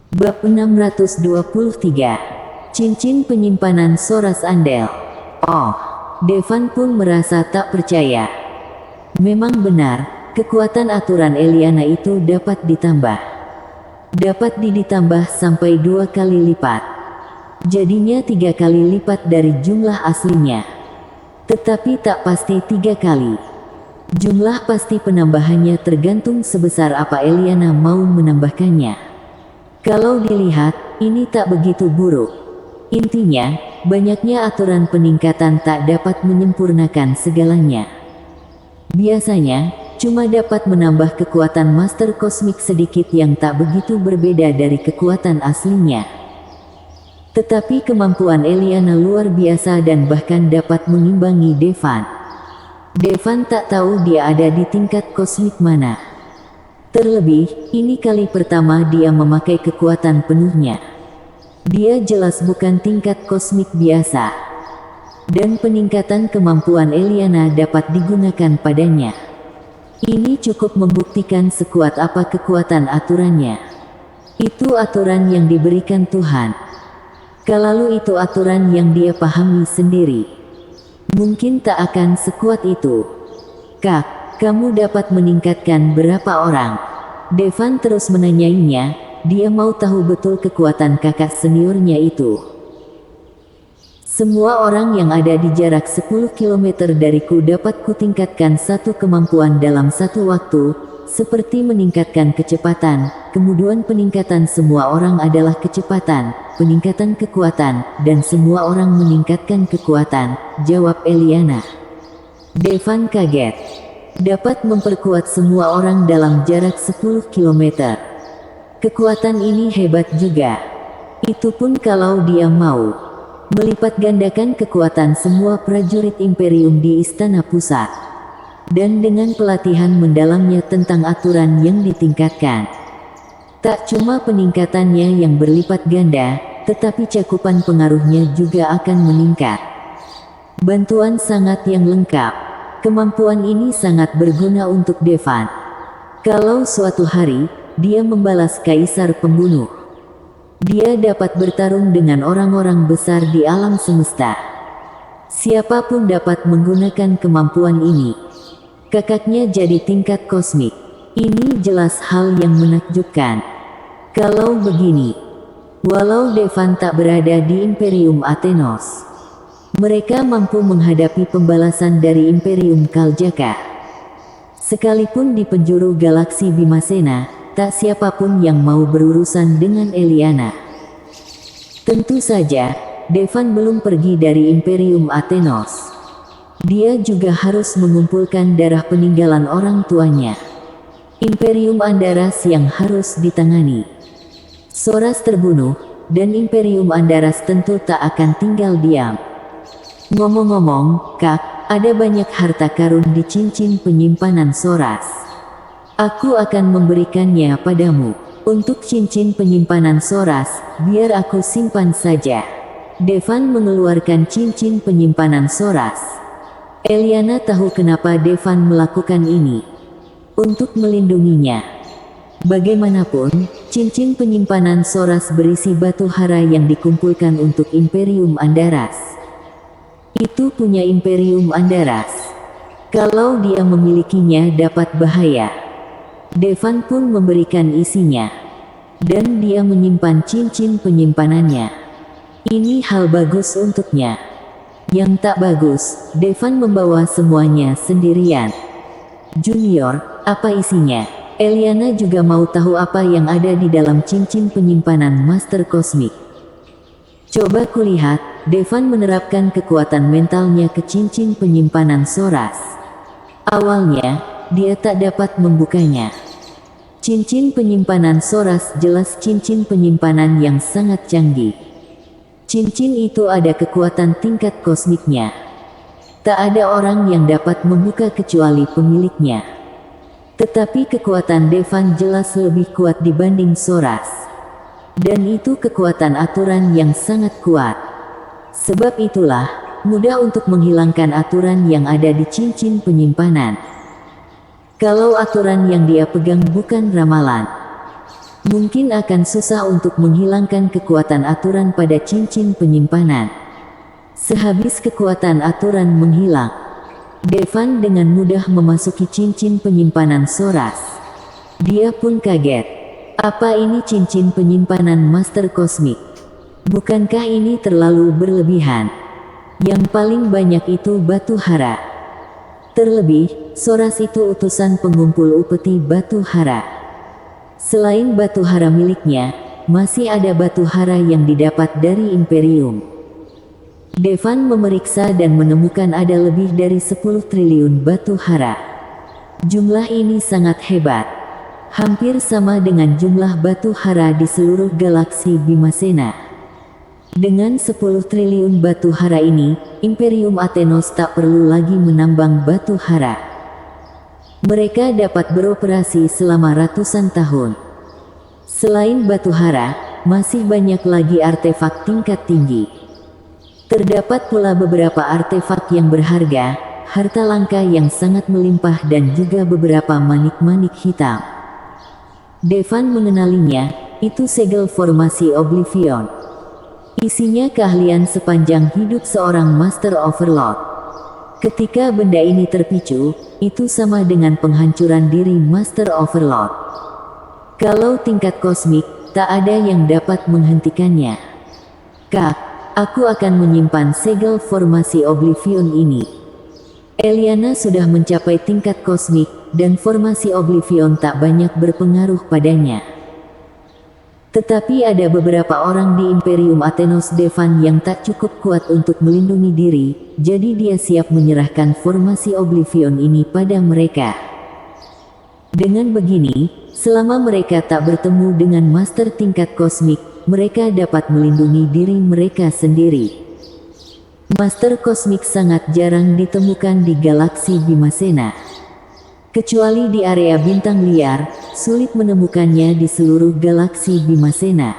Bab 623. Cincin penyimpanan Soras Andel. Oh, Devan pun merasa tak percaya. Memang benar, kekuatan aturan Eliana itu dapat ditambah. Dapat ditambah sampai 2 kali lipat. Jadinya 3 kali lipat dari jumlah aslinya. Tetapi tak pasti 3 kali. Jumlah pasti penambahannya tergantung sebesar apa Eliana mau menambahkannya. Kalau dilihat, ini tak begitu buruk. Intinya, banyaknya aturan peningkatan tak dapat menyempurnakan segalanya. Biasanya, cuma dapat menambah kekuatan master kosmik sedikit yang tak begitu berbeda dari kekuatan aslinya. Tetapi kemampuan Eliana luar biasa dan bahkan dapat mengimbangi Devan. Devan tak tahu dia ada di tingkat kosmik mana. Terlebih, ini kali pertama dia memakai kekuatan penuhnya. Dia jelas bukan tingkat kosmik biasa. Dan peningkatan kemampuan Eliana dapat digunakan padanya. Ini cukup membuktikan sekuat apa kekuatan aturannya. Itu aturan yang diberikan Tuhan. Kalau itu aturan yang dia pahami sendiri, mungkin tak akan sekuat itu. Kak, kamu dapat meningkatkan berapa orang? Devan terus menanyainya, dia mau tahu betul kekuatan kakak seniornya itu. Semua orang yang ada di jarak 10 km dariku dapat kutingkatkan satu kemampuan dalam satu waktu, seperti meningkatkan kecepatan. Kemudian peningkatan semua orang adalah kecepatan, peningkatan kekuatan, dan semua orang meningkatkan kekuatan, jawab Eliana. Devan kaget. Dapat memperkuat semua orang dalam jarak 10 km. Kekuatan ini hebat juga. Itu pun kalau dia mau melipat gandakan kekuatan semua prajurit Imperium di Istana Pusat. Dan dengan pelatihan mendalamnya tentang aturan yang ditingkatkan. Tak cuma peningkatannya yang berlipat ganda, tetapi cakupan pengaruhnya juga akan meningkat. Bantuan sangat yang lengkap. Kemampuan ini sangat berguna untuk Devan. Kalau suatu hari, dia membalas Kaisar Pembunuh, dia dapat bertarung dengan orang-orang besar di alam semesta. Siapapun dapat menggunakan kemampuan ini. Kakaknya jadi tingkat kosmik. Ini jelas hal yang menakjubkan. Kalau begini, walau Devan tak berada di Imperium Athenos, mereka mampu menghadapi pembalasan dari Imperium Kaljaka. Sekalipun di penjuru galaksi Bimasena, tak siapapun yang mau berurusan dengan Eliana. Tentu saja, Devan belum pergi dari Imperium Athenos. Dia juga harus mengumpulkan darah peninggalan orang tuanya. Imperium Andaras yang harus ditangani. Soras terbunuh, dan Imperium Andaras tentu tak akan tinggal diam. Ngomong-ngomong, Kak, ada banyak harta karun di cincin penyimpanan Soras. Aku akan memberikannya padamu. Untuk cincin penyimpanan Soras, biar aku simpan saja. Devan mengeluarkan cincin penyimpanan Soras. Eliana tahu kenapa Devan melakukan ini. Untuk melindunginya. Bagaimanapun, cincin penyimpanan Soras berisi batu hara yang dikumpulkan untuk Imperium Andaras. Itu punya Imperium Andaras. Kalau dia memilikinya dapat bahaya. Devan pun memberikan isinya. Dan dia menyimpan cincin penyimpanannya. Ini hal bagus untuknya. Yang tak bagus, Devan membawa semuanya sendirian. Junior, apa isinya? Eliana juga mau tahu apa yang ada di dalam cincin penyimpanan Master Kosmik. Coba kulihat. Devan menerapkan kekuatan mentalnya ke cincin penyimpanan Soras. Awalnya, dia tak dapat membukanya. Cincin penyimpanan Soras jelas cincin penyimpanan yang sangat canggih. Cincin itu ada kekuatan tingkat kosmiknya. Tak ada orang yang dapat membuka kecuali pemiliknya. Tetapi kekuatan Devan jelas lebih kuat dibanding Soras. Dan itu kekuatan aturan yang sangat kuat. Sebab itulah, mudah untuk menghilangkan aturan yang ada di cincin penyimpanan. Kalau aturan yang dia pegang bukan ramalan, Mungkin akan susah untuk menghilangkan kekuatan aturan pada cincin penyimpanan. Sehabis kekuatan aturan menghilang, Devan dengan mudah memasuki cincin penyimpanan Soras. Dia pun kaget. Apa ini cincin penyimpanan Master Kosmik? Bukankah ini terlalu berlebihan? Yang paling banyak itu batu hara. Terlebih, Soras itu utusan pengumpul upeti batu hara. Selain batu hara miliknya, masih ada batu hara yang didapat dari Imperium. Devan memeriksa dan menemukan ada lebih dari 10 triliun batu hara. Jumlah ini sangat hebat. Hampir sama dengan jumlah batu hara di seluruh galaksi Bimasena. Dengan 10 triliun batu hara ini, Imperium Athenos tak perlu lagi menambang batu hara. Mereka dapat beroperasi selama ratusan tahun. Selain batu hara, masih banyak lagi artefak tingkat tinggi. Terdapat pula beberapa artefak yang berharga, harta langka yang sangat melimpah dan juga beberapa manik-manik hitam. Devan mengenalinya, itu segel formasi Oblivion. Isinya keahlian sepanjang hidup seorang Master Overlord. Ketika benda ini terpicu, itu sama dengan penghancuran diri Master Overlord. Kalau tingkat kosmik, tak ada yang dapat menghentikannya. Kak, aku akan menyimpan segel formasi Oblivion ini. Eliana sudah mencapai tingkat kosmik, dan formasi Oblivion tak banyak berpengaruh padanya. Tetapi ada beberapa orang di Imperium Athenos Devan yang tak cukup kuat untuk melindungi diri, jadi dia siap menyerahkan formasi Oblivion ini pada mereka. Dengan begini, selama mereka tak bertemu dengan master tingkat kosmik, mereka dapat melindungi diri mereka sendiri. Master kosmik sangat jarang ditemukan di galaksi Bimasena. Kecuali di area bintang liar, sulit menemukannya di seluruh galaksi Bimasena.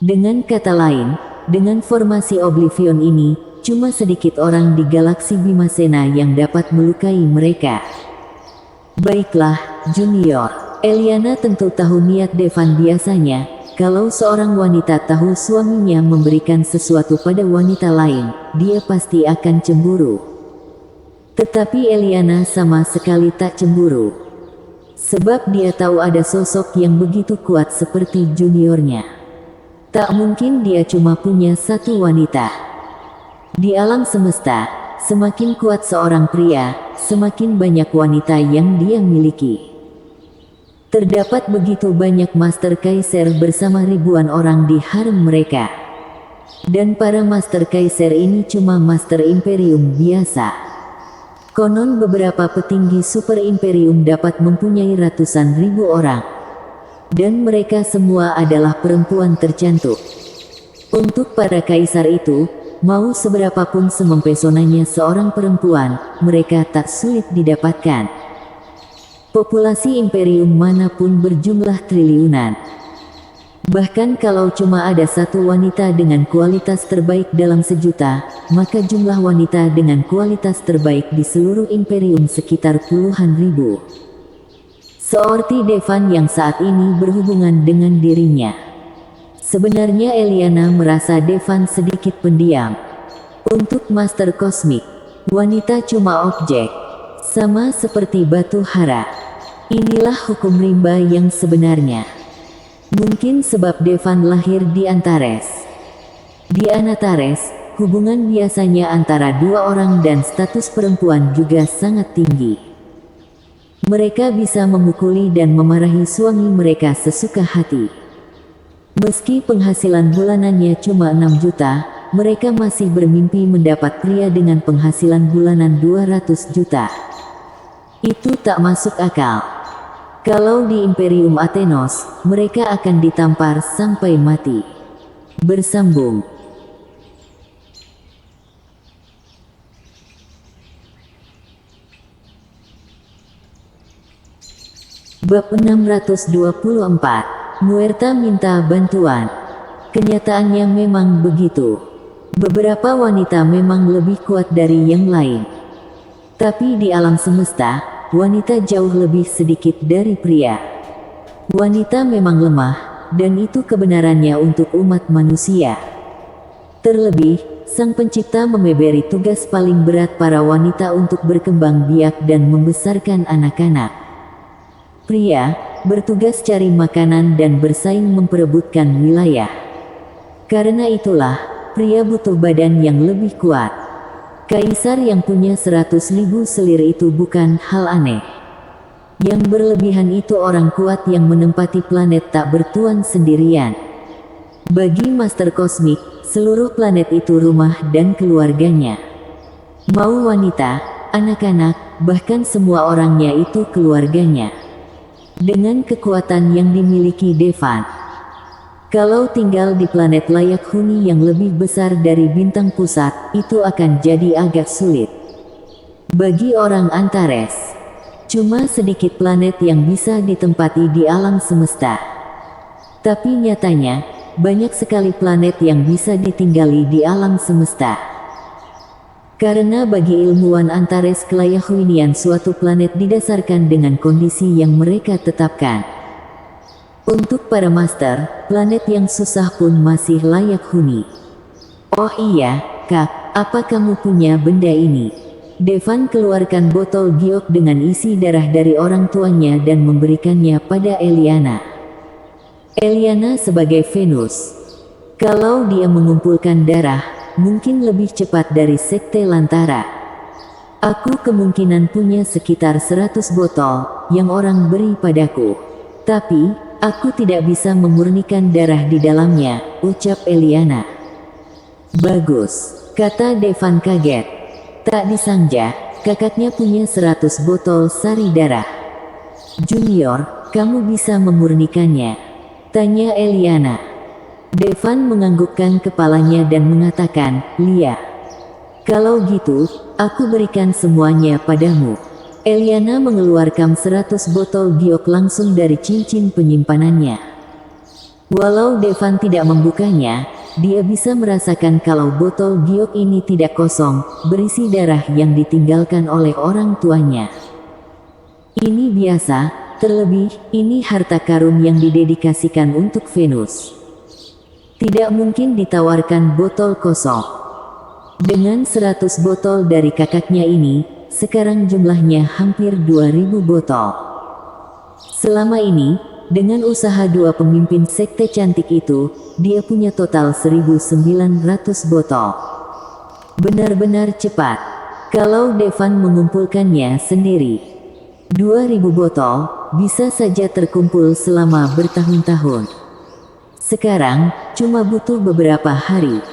Dengan kata lain, dengan formasi Oblivion ini, cuma sedikit orang di galaksi Bimasena yang dapat melukai mereka. Baiklah, Junior. Eliana tentu tahu niat Devan biasanya, kalau seorang wanita tahu suaminya memberikan sesuatu pada wanita lain, dia pasti akan cemburu. Tetapi Eliana sama sekali tak cemburu. Sebab dia tahu ada sosok yang begitu kuat seperti juniornya. Tak mungkin dia cuma punya satu wanita. Di alam semesta, semakin kuat seorang pria, semakin banyak wanita yang dia miliki. Terdapat begitu banyak Master Kaiser bersama ribuan orang di harem mereka. Dan para Master Kaiser ini cuma Master Imperium biasa. Konon beberapa petinggi Super Imperium dapat mempunyai ratusan ribu orang. Dan mereka semua adalah perempuan tercantik. Untuk para kaisar itu, mau seberapapun semempesonanya seorang perempuan, mereka tak sulit didapatkan. Populasi Imperium manapun berjumlah triliunan. Bahkan kalau cuma ada satu wanita dengan kualitas terbaik dalam sejuta, maka jumlah wanita dengan kualitas terbaik di seluruh Imperium sekitar puluhan ribu. Seorti Devan yang saat ini berhubungan dengan dirinya. Sebenarnya Eliana merasa Devan sedikit pendiam. Untuk Master Kosmik, wanita cuma objek. Sama seperti batu hara. Inilah hukum rimba yang sebenarnya. Mungkin sebab Devan lahir di Antares. Di Antares, hubungan biasanya antara dua orang dan status perempuan juga sangat tinggi. Mereka bisa memukuli dan memarahi suami mereka sesuka hati. Meski penghasilan bulanannya cuma 6 juta, mereka masih bermimpi mendapat pria dengan penghasilan bulanan 200 juta. Itu tak masuk akal. Kalau di Imperium Athenos, mereka akan ditampar sampai mati. Bersambung. Bab 624. Muerta minta bantuan. Kenyataannya memang begitu. Beberapa wanita memang lebih kuat dari yang lain. Tapi di alam semesta, wanita jauh lebih sedikit dari pria. Wanita memang lemah, dan itu kebenarannya untuk umat manusia. Terlebih, Sang Pencipta memberi tugas paling berat para wanita untuk berkembang biak dan membesarkan anak-anak. Pria, bertugas cari makanan dan bersaing memperebutkan wilayah. Karena itulah, pria butuh badan yang lebih kuat. Kaisar yang punya 100.000 selir itu bukan hal aneh. Yang berlebihan itu orang kuat yang menempati planet tak bertuan sendirian. Bagi Master Kosmik, seluruh planet itu rumah dan keluarganya. Mau wanita, anak-anak, bahkan semua orangnya itu keluarganya. Dengan kekuatan yang dimiliki Devan, kalau tinggal di planet layak huni yang lebih besar dari bintang pusat, itu akan jadi agak sulit. Bagi orang Antares, cuma sedikit planet yang bisa ditempati di alam semesta. Tapi nyatanya, banyak sekali planet yang bisa ditinggali di alam semesta. Karena bagi ilmuwan Antares kelayakunian suatu planet didasarkan dengan kondisi yang mereka tetapkan. Untuk para master, planet yang susah pun masih layak huni. Oh iya, Kak, apa kamu punya benda ini? Devan keluarkan botol giok dengan isi darah dari orang tuanya dan memberikannya pada Eliana. Eliana sebagai Venus. Kalau dia mengumpulkan darah, mungkin lebih cepat dari Sekte Lantara. Aku kemungkinan punya sekitar 100 botol, yang orang beri padaku. Tapi, aku tidak bisa memurnikan darah di dalamnya, ucap Eliana. Bagus, kata Devan kaget. Tak disangka, kakaknya punya 100 botol sari darah. Junior, kamu bisa memurnikannya? Tanya Eliana. Devan menganggukkan kepalanya dan mengatakan, "Lia. Kalau gitu, aku berikan semuanya padamu." Eliana mengeluarkan 100 botol giok langsung dari cincin penyimpanannya. Walau Devan tidak membukanya, dia bisa merasakan kalau botol giok ini tidak kosong, berisi darah yang ditinggalkan oleh orang tuanya. Ini biasa, terlebih, ini harta karun yang didedikasikan untuk Venus. Tidak mungkin ditawarkan botol kosong. Dengan 100 botol dari kakaknya ini, sekarang jumlahnya hampir 2000 botol. Selama ini, dengan usaha dua pemimpin sekte cantik itu, dia punya total 1900 botol. Benar-benar cepat. Kalau Devan mengumpulkannya sendiri, 2000 botol, bisa saja terkumpul selama bertahun-tahun. Sekarang, cuma butuh beberapa hari.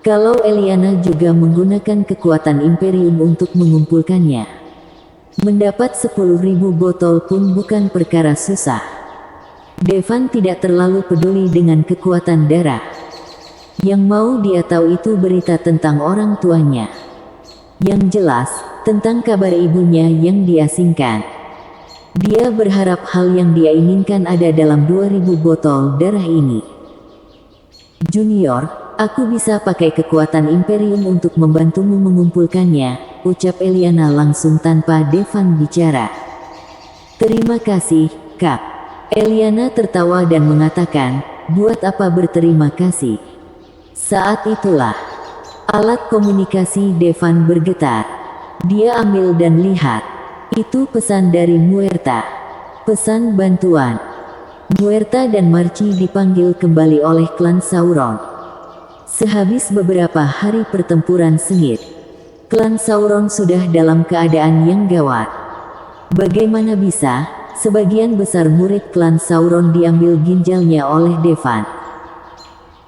Kalau Eliana juga menggunakan kekuatan Imperium untuk mengumpulkannya, mendapat 10.000 botol pun bukan perkara susah. Devan tidak terlalu peduli dengan kekuatan darah. Yang mau dia tahu itu berita tentang orang tuanya. Yang jelas, tentang kabar ibunya yang diasingkan. Dia berharap hal yang dia inginkan ada dalam 2000 botol darah ini. Junior, aku bisa pakai kekuatan Imperium untuk membantumu mengumpulkannya, ucap Eliana langsung tanpa Devan bicara. Terima kasih, Kak. Eliana tertawa dan mengatakan, buat apa berterima kasih? Saat itulah, alat komunikasi Devan bergetar. Dia ambil dan lihat. Itu pesan dari Muerta. Pesan bantuan. Muerta dan Marci dipanggil kembali oleh klan Sauron. Sehabis beberapa hari pertempuran sengit, klan Sauron sudah dalam keadaan yang gawat. Bagaimana bisa, sebagian besar murid klan Sauron diambil ginjalnya oleh Devan.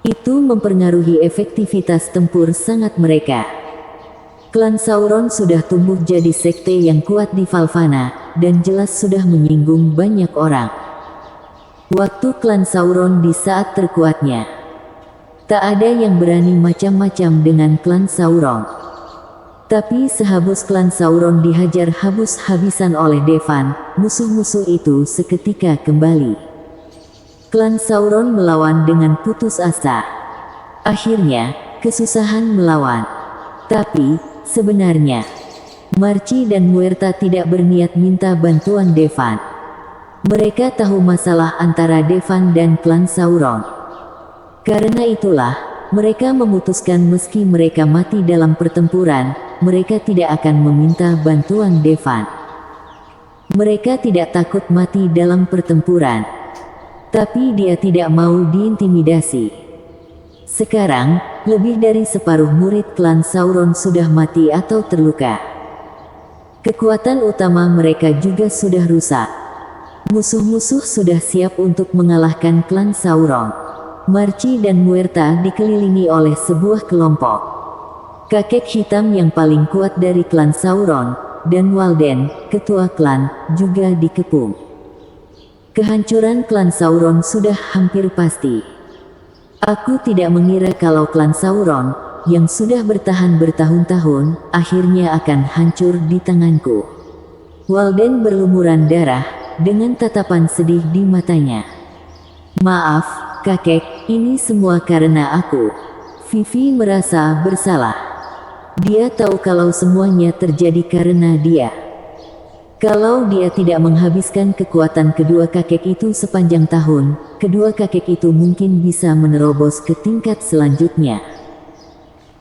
Itu mempengaruhi efektivitas tempur sangat mereka. Klan Sauron sudah tumbuh jadi sekte yang kuat di Valvana, dan jelas sudah menyinggung banyak orang. Waktu klan Sauron di saat terkuatnya, tak ada yang berani macam-macam dengan klan Sauron. Tapi sehabis klan Sauron dihajar habis-habisan oleh Devan, musuh-musuh itu seketika kembali. Klan Sauron melawan dengan putus asa. Akhirnya, kesusahan melawan. Tapi, sebenarnya, Marci dan Muerta tidak berniat minta bantuan Devan. Mereka tahu masalah antara Devan dan klan Sauron. Karena itulah, mereka memutuskan meski mereka mati dalam pertempuran, mereka tidak akan meminta bantuan Devan. Mereka tidak takut mati dalam pertempuran. Tapi dia tidak mau diintimidasi. Sekarang, lebih dari separuh murid klan Sauron sudah mati atau terluka. Kekuatan utama mereka juga sudah rusak. Musuh-musuh sudah siap untuk mengalahkan klan Sauron. Marci dan Muerta dikelilingi oleh sebuah kelompok. Kakek hitam yang paling kuat dari klan Sauron, dan Walden, ketua klan, juga dikepung. Kehancuran klan Sauron sudah hampir pasti. Aku tidak mengira kalau klan Sauron, yang sudah bertahan bertahun-tahun, akhirnya akan hancur di tanganku. Walden berlumuran darah, dengan tatapan sedih di matanya. Maaf, kakek, ini semua karena aku. Vivi merasa bersalah. Dia tahu kalau semuanya terjadi karena dia. Kalau dia tidak menghabiskan kekuatan kedua kakek itu sepanjang tahun, kedua kakek itu mungkin bisa menerobos ke tingkat selanjutnya.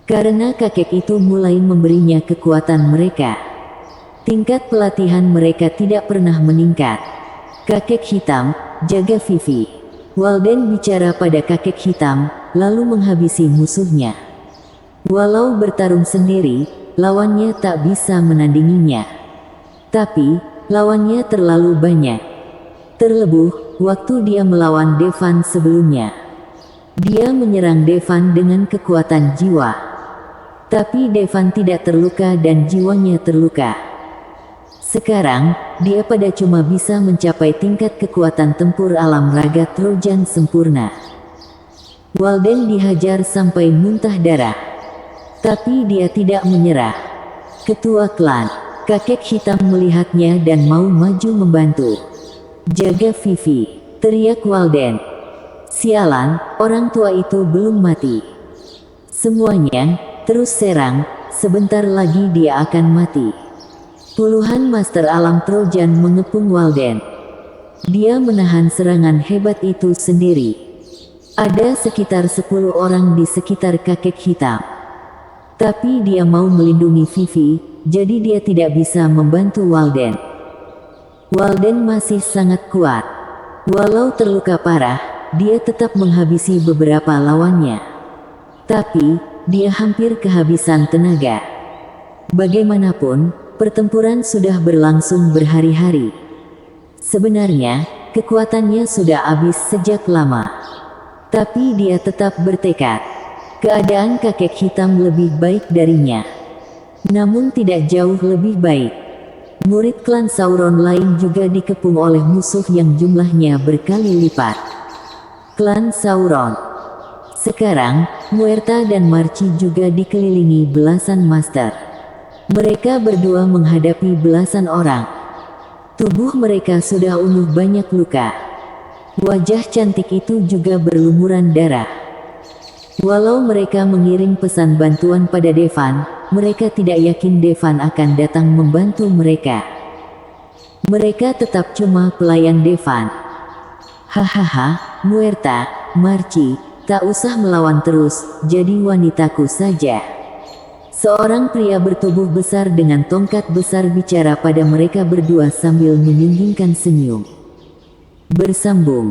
Karena kakek itu mulai memberinya kekuatan mereka. Tingkat pelatihan mereka tidak pernah meningkat. Kakek hitam, jaga Vivi. Walden bicara pada kakek hitam, lalu menghabisi musuhnya. Walau bertarung sendiri, lawannya tak bisa menandinginya. Tapi, lawannya terlalu banyak. Terlebih, waktu dia melawan Devan sebelumnya. Dia menyerang Devan dengan kekuatan jiwa. Tapi Devan tidak terluka dan jiwanya terluka. Sekarang, dia pada cuma bisa mencapai tingkat kekuatan tempur alam raga Trojan sempurna. Walden dihajar sampai muntah darah. Tapi dia tidak menyerah. Ketua klan, kakek hitam melihatnya dan mau maju membantu. Jaga Vivi, teriak Walden. Sialan, orang tua itu belum mati. Semuanya, terus serang, sebentar lagi dia akan mati. Puluhan master alam Trojan mengepung Walden. Dia menahan serangan hebat itu sendiri. Ada sekitar 10 orang di sekitar kakek hitam. Tapi dia mau melindungi Vivi, jadi dia tidak bisa membantu Walden. Walden masih sangat kuat. Walau terluka parah, dia tetap menghabisi beberapa lawannya. Tapi, dia hampir kehabisan tenaga. Bagaimanapun, pertempuran sudah berlangsung berhari-hari. Sebenarnya, kekuatannya sudah habis sejak lama. Tapi dia tetap bertekad. Keadaan kakek hitam lebih baik darinya. Namun tidak jauh lebih baik. Murid klan Sauron lain juga dikepung oleh musuh yang jumlahnya berkali lipat. Klan Sauron. Sekarang, Muerta dan Marci juga dikelilingi belasan master. Mereka berdua menghadapi belasan orang. Tubuh mereka sudah ungu banyak luka. Wajah cantik itu juga berlumuran darah. Walau mereka mengirim pesan bantuan pada Devan, mereka tidak yakin Devan akan datang membantu mereka. Mereka tetap cuma pelayan Devan. Hahaha, Muerta, Marci, tak usah melawan terus, jadi wanitaku saja. Seorang pria bertubuh besar dengan tongkat besar bicara pada mereka berdua sambil menyunggingkan senyum. Bersambung.